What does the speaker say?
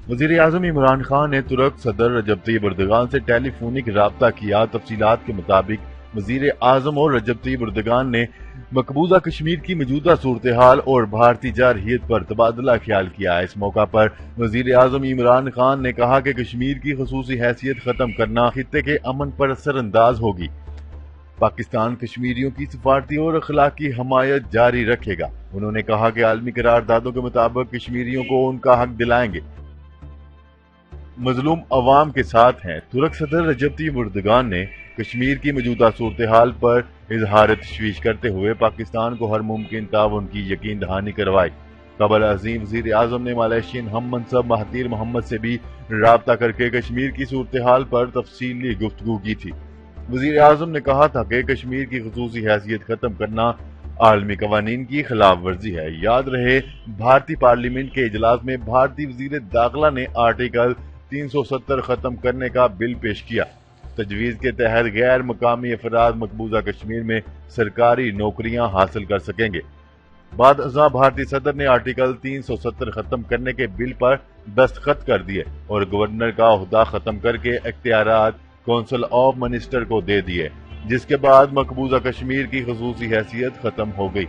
وزیر اعظم عمران خان نے ترک صدر رجب طیب اردگان سے ٹیلی فونک رابطہ کیا۔ تفصیلات کے مطابق وزیر اعظم اور رجب طیب اردگان نے مقبوضہ کشمیر کی موجودہ صورتحال اور بھارتی جارحیت پر تبادلہ خیال کیا۔ اس موقع پر وزیر اعظم عمران خان نے کہا کہ کشمیر کی خصوصی حیثیت ختم کرنا خطے کے امن پر اثر انداز ہوگی۔ پاکستان کشمیریوں کی سفارتی اور اخلاقی حمایت جاری رکھے گا۔ انہوں نے کہا کہ عالمی قراردادوں کے مطابق کشمیریوں کو ان کا حق دلائیں گے، مظلوم عوام کے ساتھ ہیں۔ ترک صدر رجب طیب اردگان نے کشمیر کی موجودہ صورتحال پر اظہار تشویش کرتے ہوئے پاکستان کو ہر ممکن تعاون کی یقین دہانی کروائی۔ قبل ازیں وزیر اعظم نے ملائیشین ہم منصب مہاتیر محمد سے بھی رابطہ کر کے کشمیر کی صورتحال پر تفصیلی گفتگو کی تھی۔ وزیر اعظم نے کہا تھا کہ کشمیر کی خصوصی حیثیت ختم کرنا عالمی قوانین کی خلاف ورزی ہے۔ یاد رہے، بھارتی پارلیمنٹ کے اجلاس میں بھارتی وزیر داخلہ نے آرٹیکل 370 ختم کرنے کا بل پیش کیا۔ تجویز کے تحت غیر مقامی افراد مقبوضہ کشمیر میں سرکاری نوکریاں حاصل کر سکیں گے۔ بعد ازاں بھارتی صدر نے آرٹیکل 370 ختم کرنے کے بل پر دستخط کر دیے اور گورنر کا عہدہ ختم کر کے اختیارات کونسل آف منسٹر کو دے دیے، جس کے بعد مقبوضہ کشمیر کی خصوصی حیثیت ختم ہو گئی۔